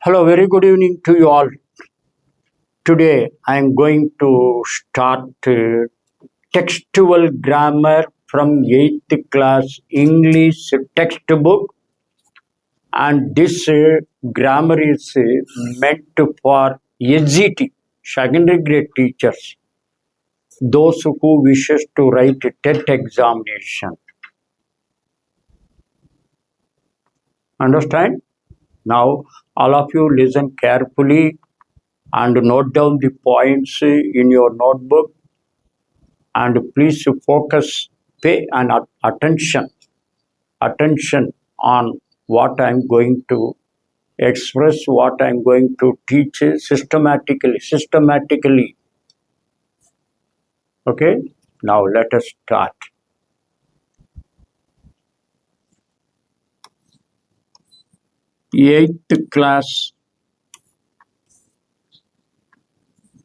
Hello, very good evening to you all. Today I am going to start textual grammar from 8th class English textbook, and this grammar is meant for SGT, secondary grade teachers, those who wishes to write a TET examination. Understand? Now all of you listen carefully and note down the points in your notebook, and please focus, pay an attention on what I'm going to express, what I'm going to teach systematically. Okay, now let us start. Eighth class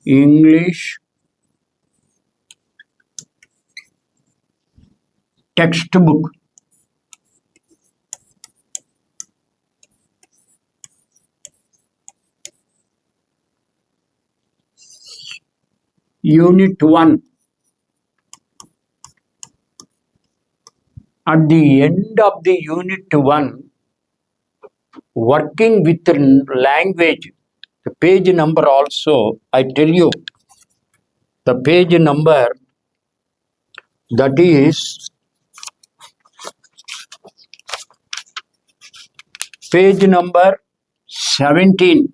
English textbook. Unit 1. At the end of the Unit 1, working with language, the page number also, I tell you, the page number, that is page number 17.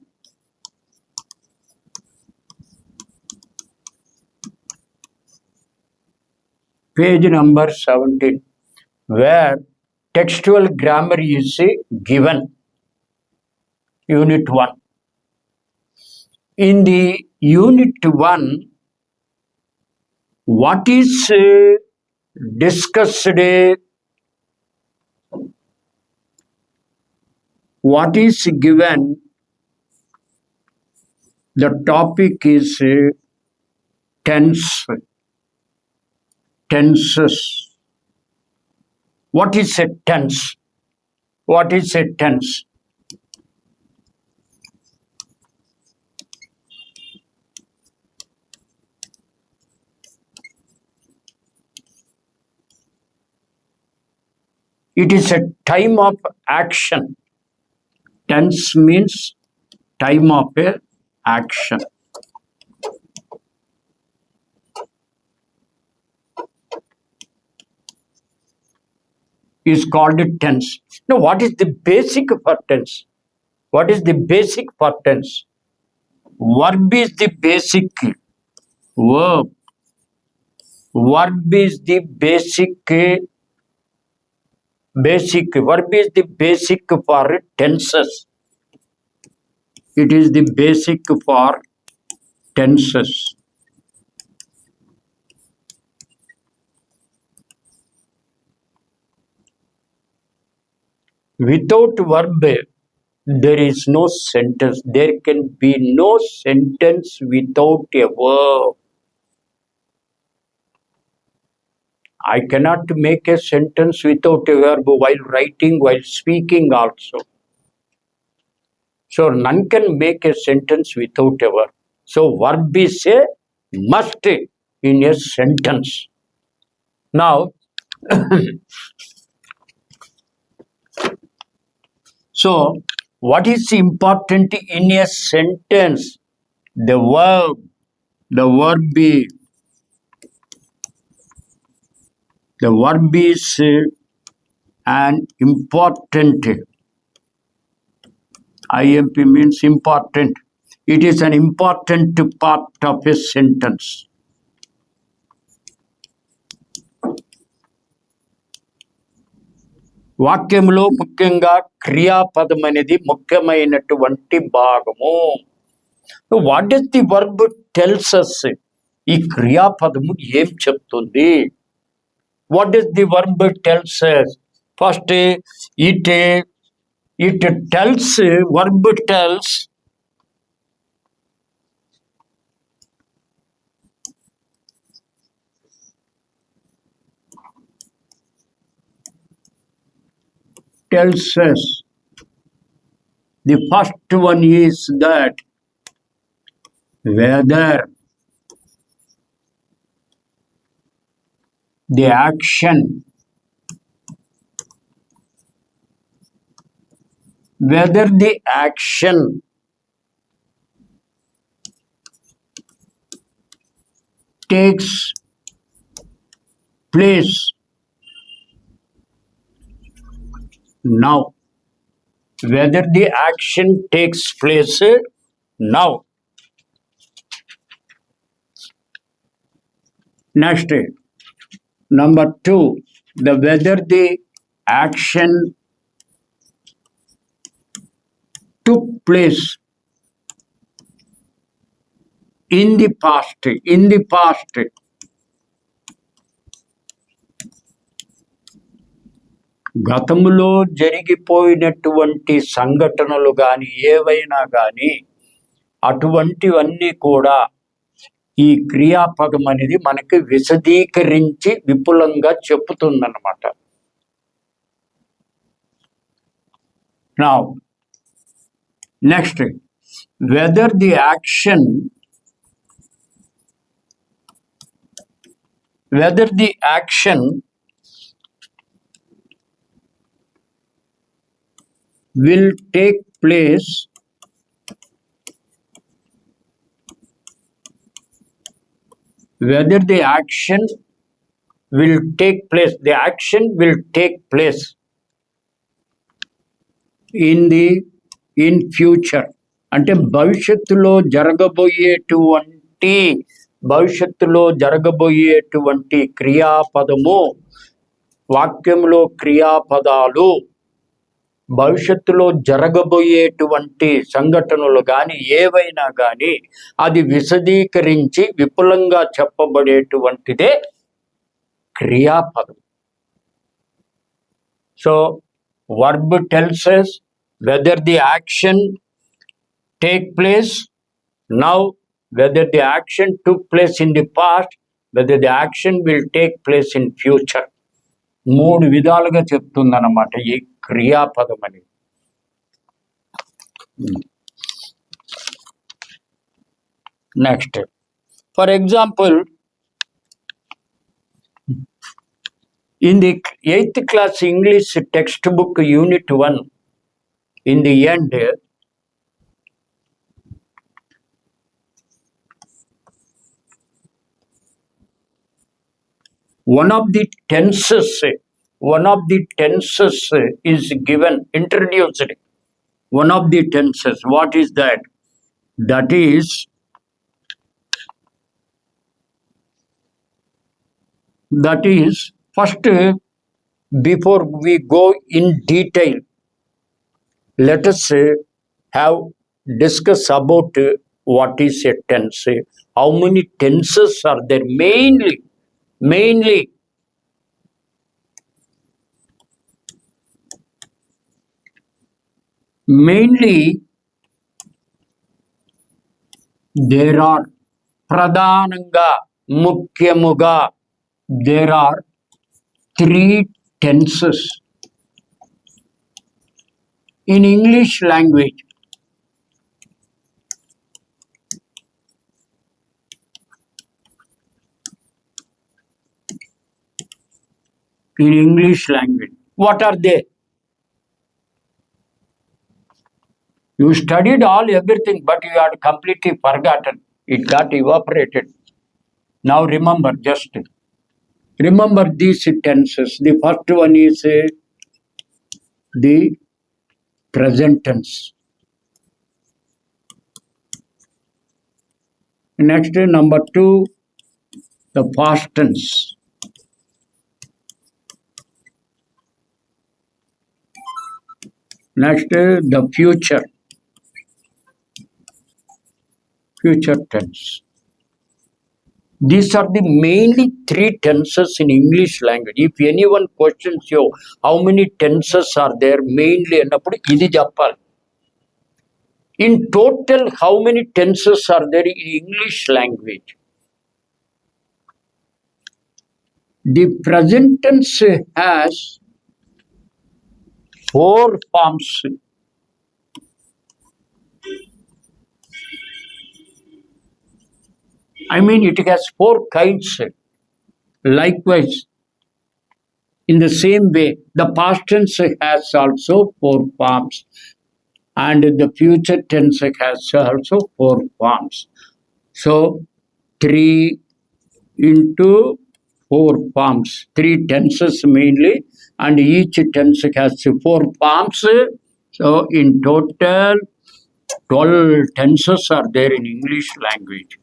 Page number 17, where textual grammar is given. Unit 1. In the Unit 1, what is discussed, what is given, the topic is tense, tenses. What is a tense? What is a tense? It is a time of action. Tense means time of action. Is called tense. Now, what is the basic for tense? What is the basic for tense? Verb is the basic. Verb. Verb is the basic. Verb is the basic for tenses. It is the basic for tenses. Without verb, there is no sentence. There can be no sentence without a verb. I cannot make a sentence without a verb while writing, while speaking also. So none can make a sentence without a verb. So verb is a must in a sentence. Now, so what is important in a sentence? The verb. The verb is an important. IMP means important. It is an important part of a sentence. వాక్యంలో ముఖ్యంగా క్రియాపదం అనేది ముఖ్యమైనటువంటి భాగము. What does the verb tells us? ఈ క్రియాపదము ఏం చెప్తుంది? What does the verb tells us? First it tells, verb tells us The first one is that whether the action takes place now. Whether the action takes place now. Next, number 2, whether the action took place in the past. గతంలో జరిగిపోయినటువంటి సంఘటనలు కానీ ఏవైనా కానీ అటువంటివన్నీ కూడా ఈ క్రియాపదం అనేది మనకి విశదీకరించి విపులంగా చెప్పుతుందన్నమాట. Now, next, whether the action will take place the action will take place in future. అంటే భవిష్యత్తులో జరగబోయేటువంటి క్రియాపదము, వాక్యంలో క్రియాపదాలు భవిష్యత్తులో జరగబోయేటువంటి సంఘటనలు కానీ ఏవైనా కానీ అది విశదీకరించి విపులంగా చెప్పబడేటువంటిదే క్రియాపదం. So verb tells us whether the action take place now, whether the action took place in the past, whether the action will take place in future. 3 విధాలుగా చెప్తుందన్నమాట ఈ క్రియాపదం అని. Next, for example, in the 8th class English textbook unit 1, in the end, one of the tenses is given, introduced. One of the tenses, what is that? That is first, before we go in detail, let us discuss about what is a tense. How many tenses are there? Mainly there are ప్రధానంగా, ముఖ్యముగా, there are 3 tenses in English language. What are they? You studied everything, but you had completely forgotten. It got evaporated. Now remember these tenses. The first one is the present tense. Next, number 2, the past tense. Next, the future tense. These are the mainly 3 tenses in English language. If anyone questions you, how many tenses are there mainly annappudu idi cheppali. In total, how many tenses are there in English language? The present tense has 4 forms. I mean, it has 4 kinds. Likewise, in the same way, the past tense has also 4 forms, and the future tense has also 4 forms. So, 3 into 4 forms, 3 tenses mainly, and each tense has 4 forms. So, in total, 12 tenses are there in English language.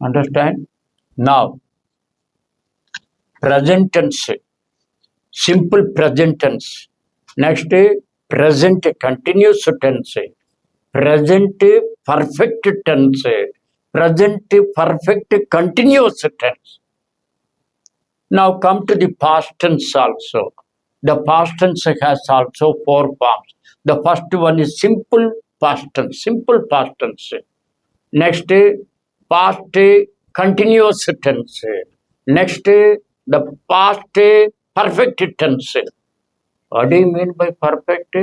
Understand? Now, present tense, simple present tense. Next, present continuous tense, present perfect tense, present perfect continuous tense. Now come to the past tense also. The past tense has also 4 forms. The first one is simple past tense, simple past tense. Next, past continuous tense. Next, the past perfect tense. What do you mean by perfect?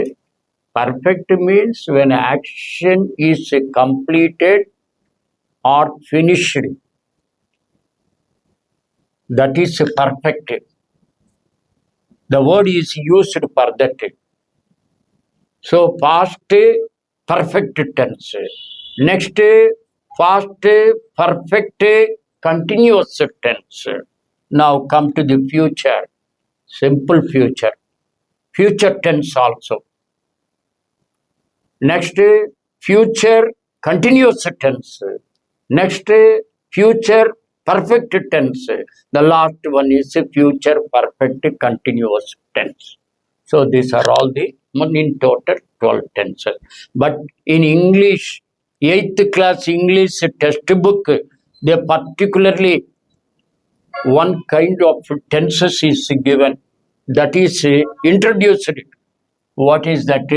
Perfect means when action is completed or finished. That is perfect. The word is used for that. So past perfect tense. Next, past perfect continuous tense. Now come to the future. Simple future. Future tense also. Next, future continuous tense. Next, future perfect tense. The last one is future perfect continuous tense. So these are all the in total 12 tenses. But in English, 8th class English textbook, they particularly one kind of tenses is given, that is introduced. What is that?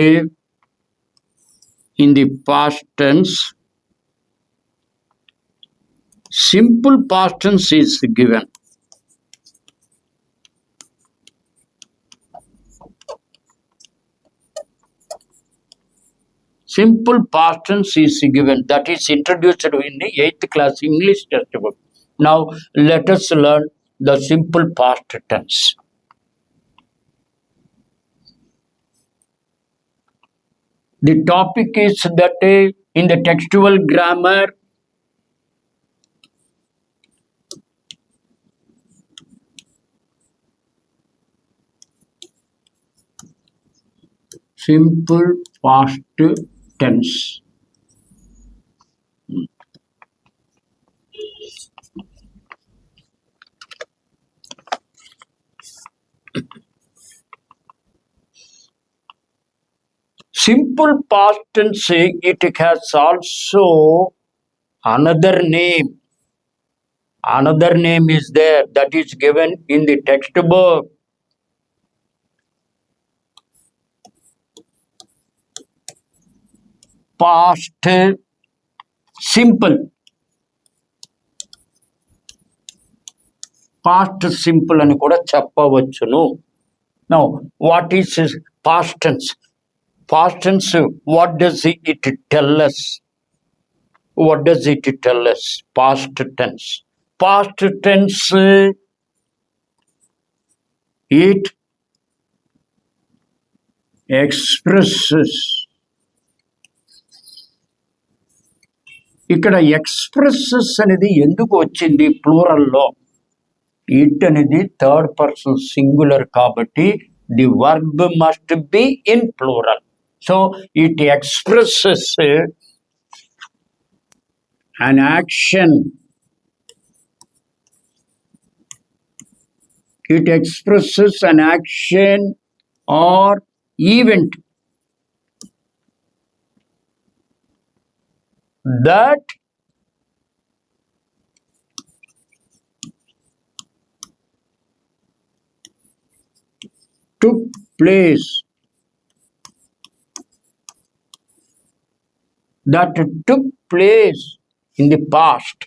In the past tense, simple past tense is given. Simple past tense is given, that is introduced in the 8th class English textbook. Now let us learn the simple past tense. The topic is that in the textual grammar, simple past tense. Simple past tense, it has also another name. Another name is there, that is given in the textbook. Past simple. Past simple అని కూడా చెప్పవచ్చును. Now, what is past tense? Past tense, what does it tell us? What does it tell us? Past tense. Past tense, it expresses. ఇక్కడ expresses అనేది ఎందుకు వచ్చింది ప్లూరల్లో? It అనేది third person singular కాబట్టి the verb must be in plural. So it expresses an action. It expresses an action or event that took place. That took place in the past.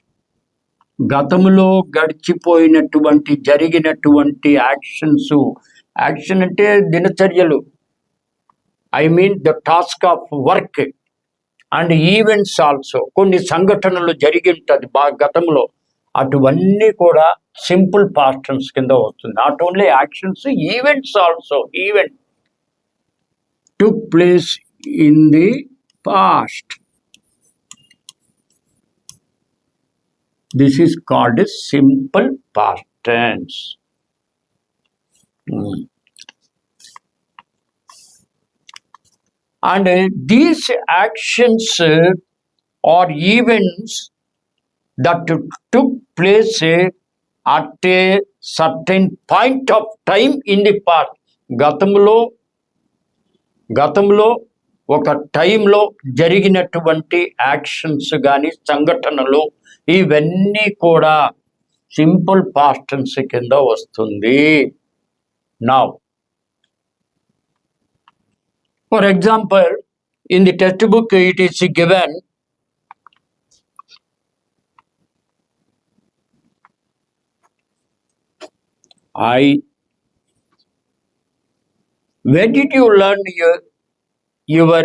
గతంలో గడిచిపోయినటువంటి జరిగినటువంటి actions. Action అంటే దినచర్యలు. I mean the task of work. And events also, కొన్ని సంఘటనలు జరిగి ఉంటుంది బాగా గతంలో, అటువన్నీ కూడా సింపుల్ పాస్ట్ టెన్స్ కింద వస్తుంది. Not only actions, events also. Event took place in the past, this is called a simple past tense. And these actions or events that took place at a certain point of time in the past, గతంలో ఒక టైంలో జరిగినటువంటి actions కానీ సంఘటనలు ఇవన్నీ కూడా simple past tense కింద వస్తుంది. Now for example, in the textbook it is given where did you learn your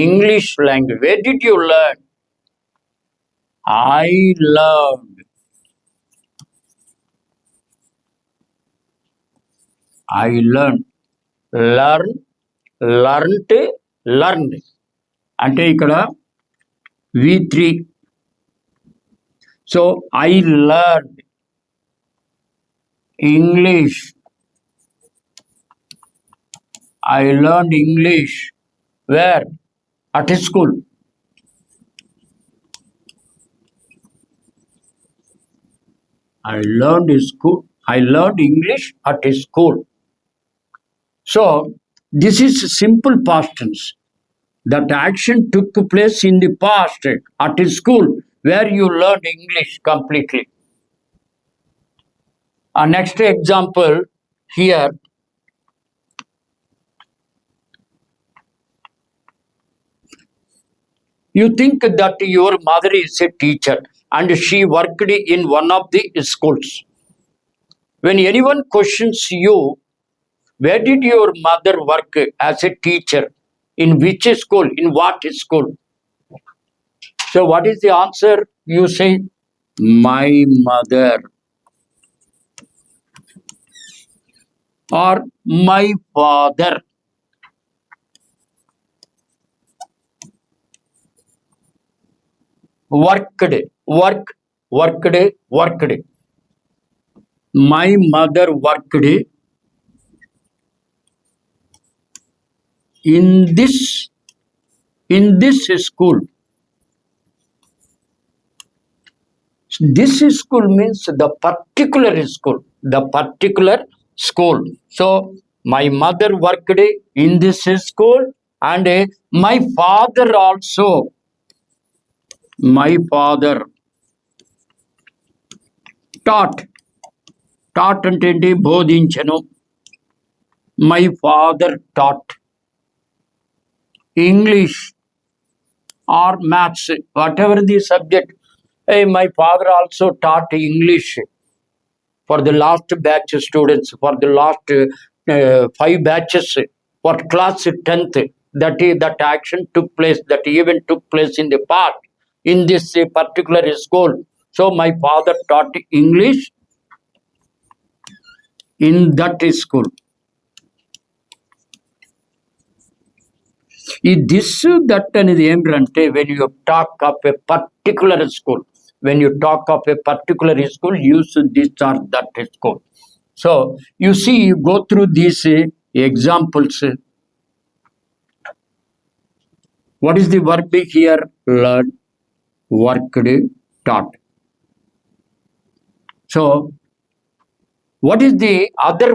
English language? Where did you learn? I learned. Learned, learned అంటే ఇక్కడ V3. So I learned English. I learned English. Where? At school. I learned English at school. So this is simple past tense. That action took place in the past at school where you learned English completely. Next example here. You think that your mother is a teacher and she worked in one of the schools. When anyone questions you, where did your mother work as a teacher? In which school? In what school? So what is the answer? You say, my mother or my father. Worked. My mother worked in this school. This school means the particular school. So my mother worked in this school and my father also. My father taught అంటే ఏంటి? బోధించను. My father taught English or maths, whatever the subject. My father also taught English for the last batch students, for the last 5 batches, for class 10th. That action took place, that event took place in the past in this particular school. So my father taught English in that school. This that అనేది ఏంటంటే when you talk of a particular school, use this or that school. So you see, you go through these examples. What is the verb here? Learned, worked, taught. So what is the other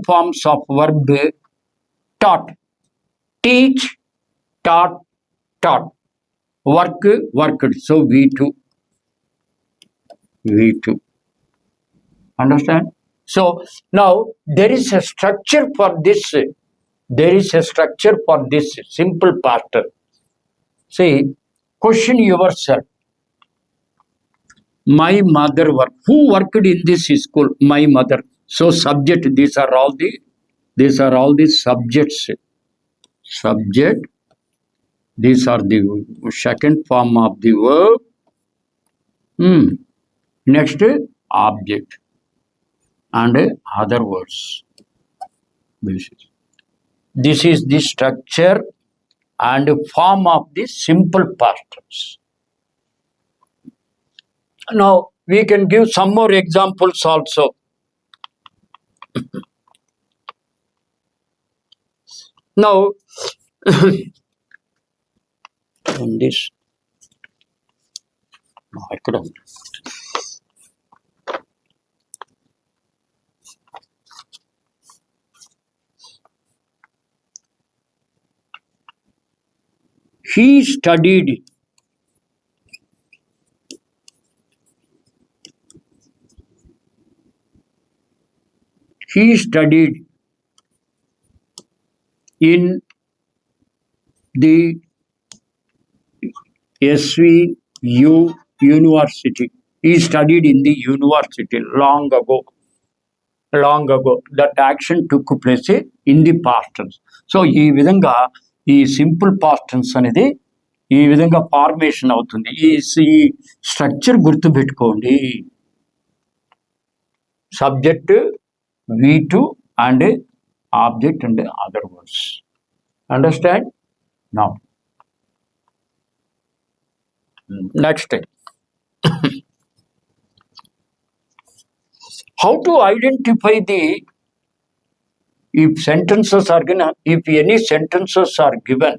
forms of verb? Taught, teach, taught. Work, worked. So V2. Understand? So now there is a structure for this. Simple past. See, question yourself. My mother worked. Who worked in this school? My mother. So subject. These are all the subjects. Subject, These are the second form of the verb. Next, object and other words. This is the structure and form of the simple past tense. Now, we can give some more examples also. Now, in this, I couldn't. He studied in the SVU University. He studied in the university long ago. That action took place in the past tense. So ఈ విధంగా ఈ simple past tense అనేది ఈ విధంగా formation అవుతుంది. ఈ structure గుర్తుపెట్టుకోండి. Subject V2 and object and other words. Understand? Now, next. How to identify if sentences are given, if any sentences are given,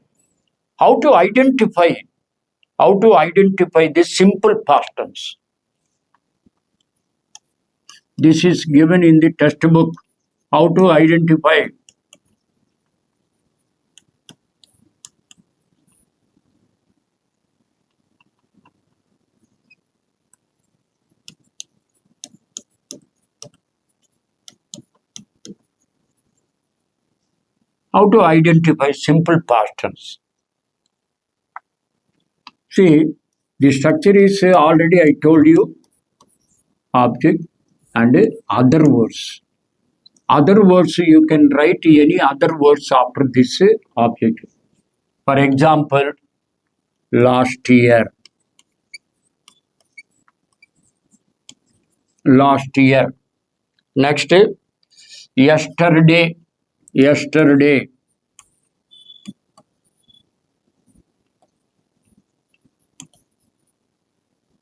how to identify the simple past tense. This is given in the textbook. How to identify. How to identify simple past tense. See, the structure is already I told you, object and other words. Other words, you can write any other words after this object. For example, last year. Next, yesterday.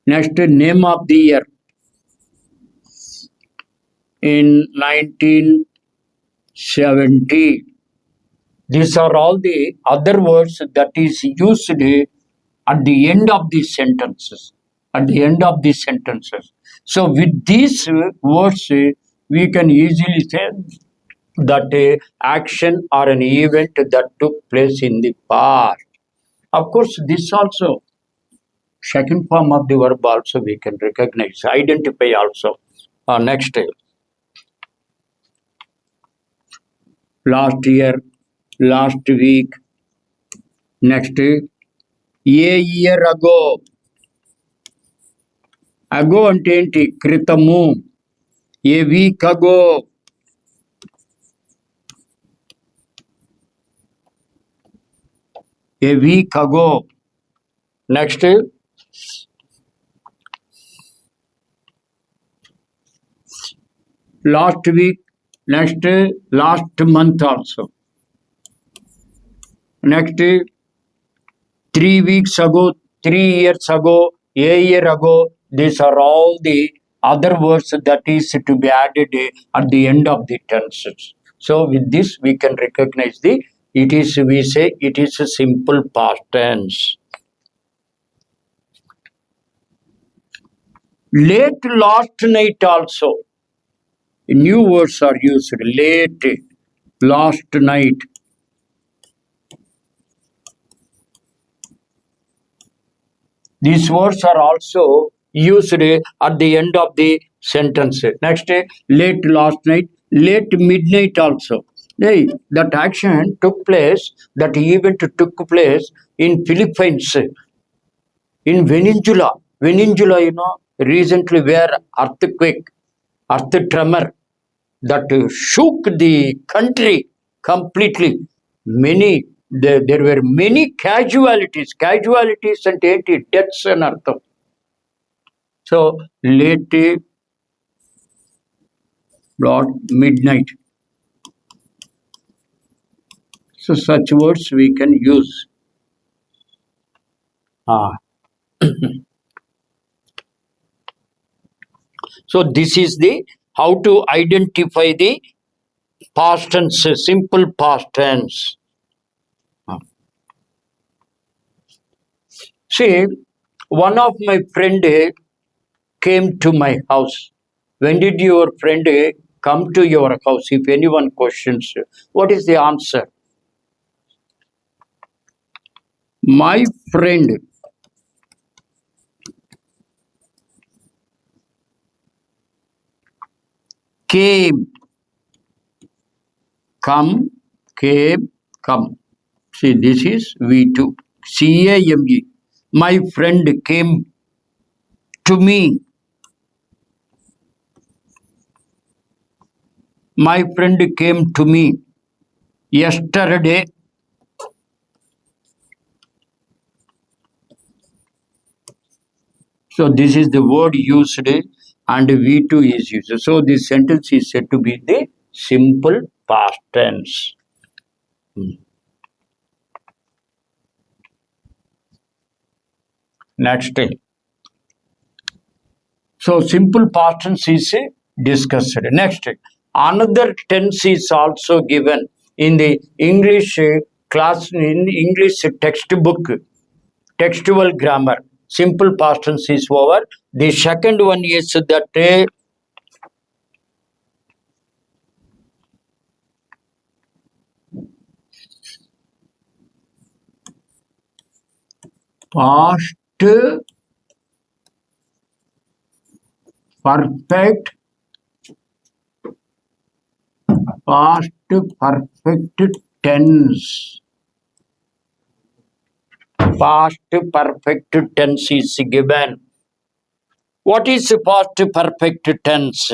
Next, name of the year. In 1970. These are all the other words that is used at the end of the sentences. So with these words, we can easily say that action or an event that took place in the past. Of course, this also, second form of the verb also we can recognize, identify also. Next, last year, last week. Next, a year ago. Ago అంటే ఏంటి? క్రితము. A week ago. Next, last week. Next, last month also. Next, 3 weeks ago, 3 years ago, a year ago. These are all the other words that is to be added at the end of the tenses. So with this we can recognize we say it is a simple past tense. Late last night also. New words are used. Late last night. These words are also used at the end of the sentence. Next, late last night, late midnight also. That action took place, that event took place in Philippines, in Venezuela. Venezuela, recently where earthquake, earth tremor that shook the country completely. Many there were many casualties. Casualties అంటే ఏంటి? Deaths అని అర్థం. So late broad midnight. So such words we can use. So this is the how to identify the past tense, simple past tense. See, one of my friend came to my house. When did your friend come to your house? If anyone questions, what is the answer? My friend came, come, came, come. See, this is V2. C-A-M-E. My friend came to me. My friend came to me yesterday. So this is the word used and V2 is used. So this sentence is said to be the simple past tense. Next. So simple past tense is discussed. Next, another tense is also given in the English class, in English textbook, textual grammar. Simple past tense is over. The second one is that past perfect tense. Past perfect tense is given. What is past perfect tense?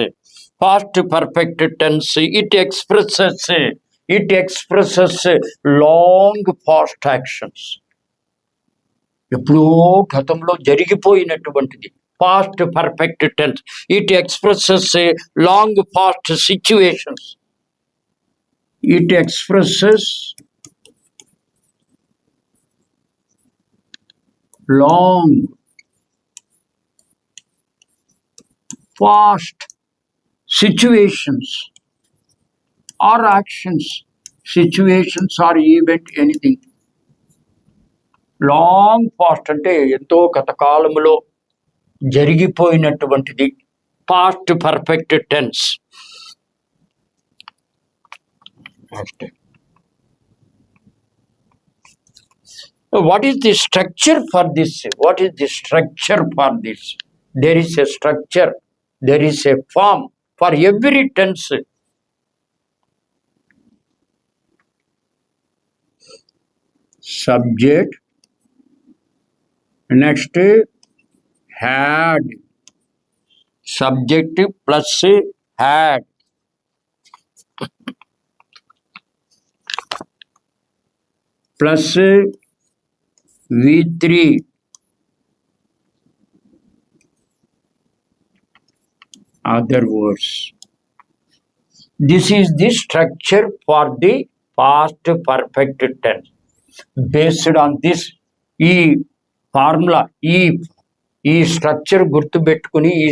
Past perfect tense, it expresses long past actions. ఎప్పుడో గతంలో జరిగిపోయినటువంటిది past perfect tense. It expresses long past situations. It expresses long past situations or actions. Situations or event, anything. Long past అంటే ఎంతో గతకాలములో జరిగిపోయినటువంటిది past perfect tense. What is the structure for this? What is the structure for this? There is a structure, there is a form for every tense. Subject, next had, subject plus had, plus V3, other words. This is the structure for the past perfect tense. Based on this, ఈ formula, ఈ structure గుర్తుపెట్టుకుని ఈ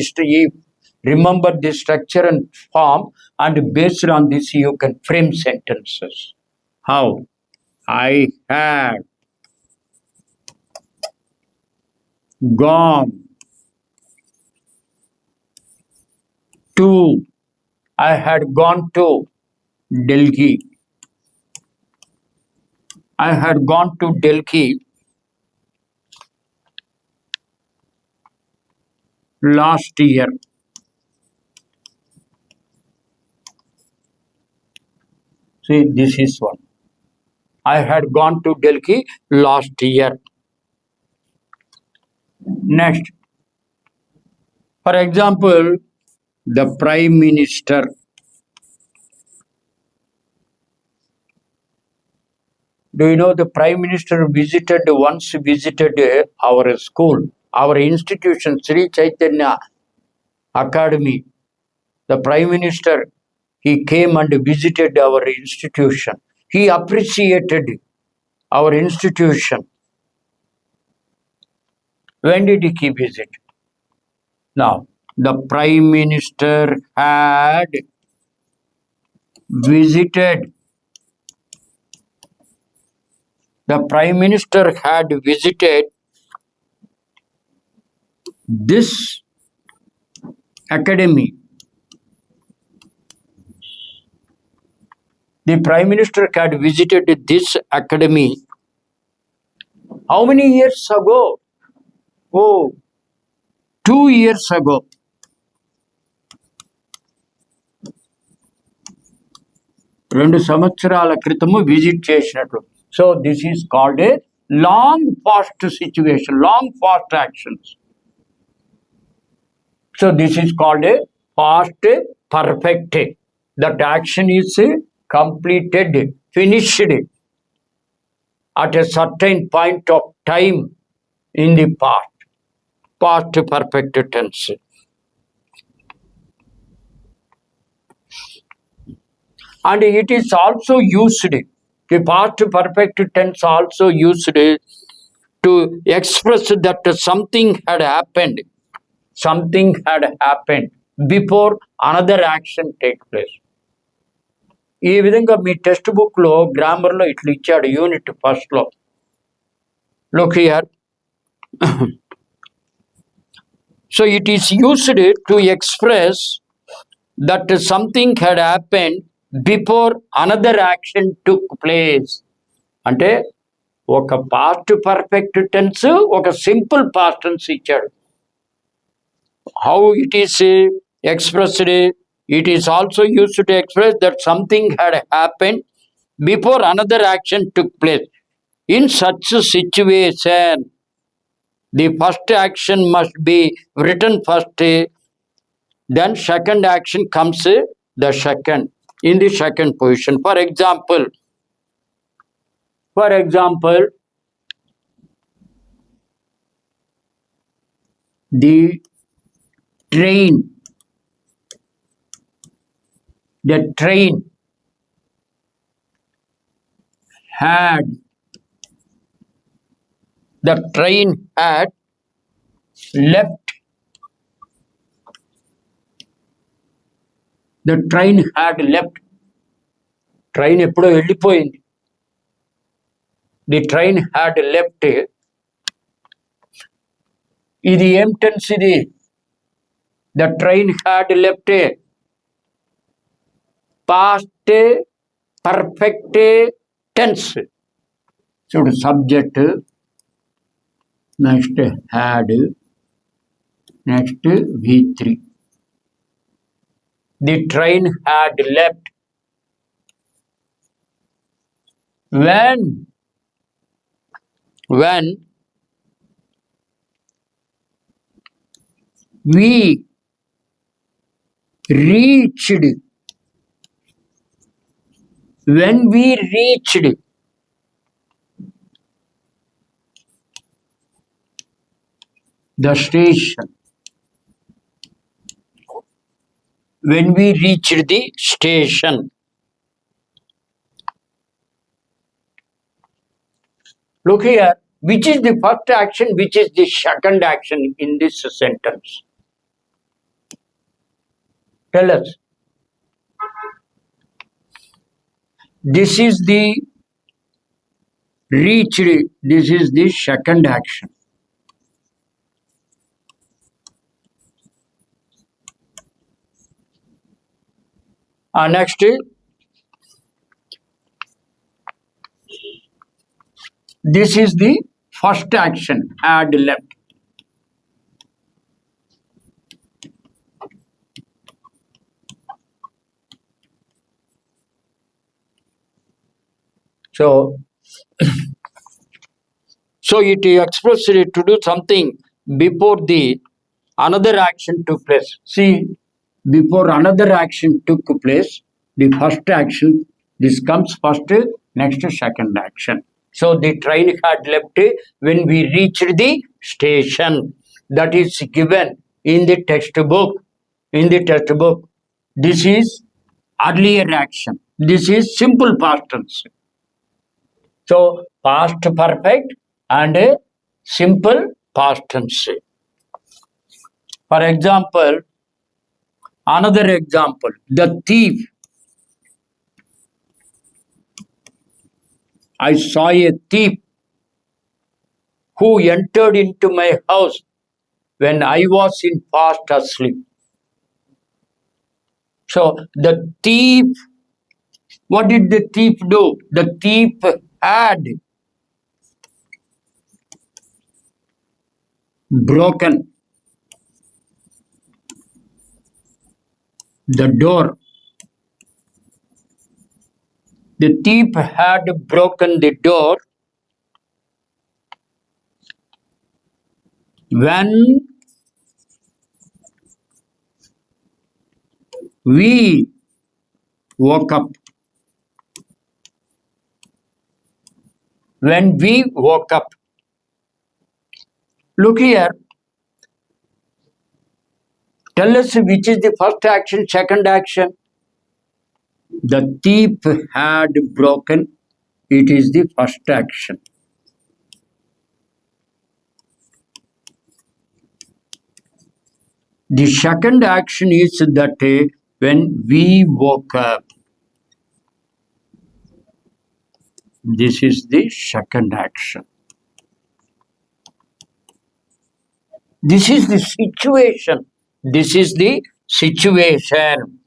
remember the structure and form, and based on this you can frame sentences. How? I had gone to, I had gone to Delhi. I had gone to Delhi last year. See, this is one. I had gone to Delhi last year. Next, for example, the Prime Minister Do you know the Prime Minister once visited our school, our institution, Sri Chaitanya Academy. The Prime Minister, he came and visited our institution. He appreciated our institution. When did he visit? Now, the Prime Minister had visited. The Prime Minister had visited this academy. The Prime Minister had visited this academy. How many years ago? Oh, 2 years ago. రెండు సంవత్సరాల క్రితము visit చేసినట్లు. So this is called a long fast situation, long fast actions. So this is called a fast perfect. That action is completed, finished at a certain point of time in the past perfect tense. And it is also used, the past perfect tense also used to express that something had happened before another action take place. ఈ విధంగా మీ text బుక్లో గ్రామర్లో ఇట్లా ఇచ్చాడు unit ఫస్ట్లో. Look here. So it is used to express that something had happened before another action took place. అంటే ఒక past perfect tense, ఒక simple past tense ఇచ్చాడు. How it is expressed. It is also used to express that something had happened before another action took place. In such a situation, the first action must be written first, then second action comes the second, in the second position. For example, the train had left. Train ఎప్పుడో వెళ్ళిపోయింది. The train had left. ఇది ఏం tense ఇది? The train had left. Past perfect tense. చూడు, subject, next had, next V3. The train had left when we reached the station. When we reached the station. Look here, which is the first action, which is the second action in this sentence? Tell us. This is the reached, this is the second action. Next, this is the first action, had left. So it expressed to do something before the another action took place. See, before another action took place, the first action, this comes first, next second action. So the train had left when we reached the station. That is given in the textbook. In the textbook, this is earlier action. This is simple past tense. So past perfect and a simple past tense. For example, another example, the thief. I saw a thief who entered into my house when I was in fast asleep. So the thief, what did the thief do? The thief had broken the door. The thief had broken the door when we woke up. When we woke up. Look here. Tell us which is the first action, second action. The thief had broken. It is the first action. The second action is that when we woke up. This is the second action. This is the situation. This is the situation.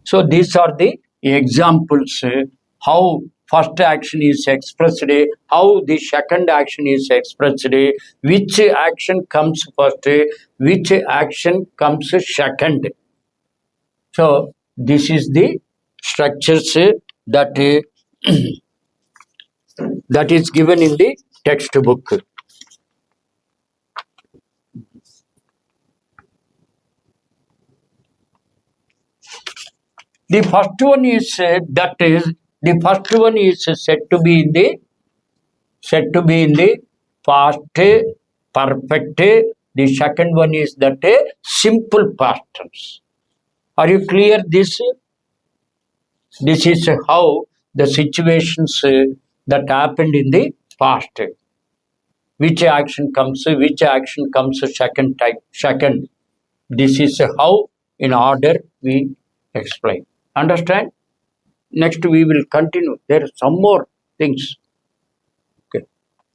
So these are the examples how first action is expressed, how the second action is expressed, which action comes first, which action comes second. So this is the structures that that is given in the textbook. The first one is the first one is said to be in the past perfect. The second one is that simple past tense. Are you clear? This is how the situations that happened in the past. Which action comes second type second. This is how in order we explain. Understand? Next we will continue. There are some more things.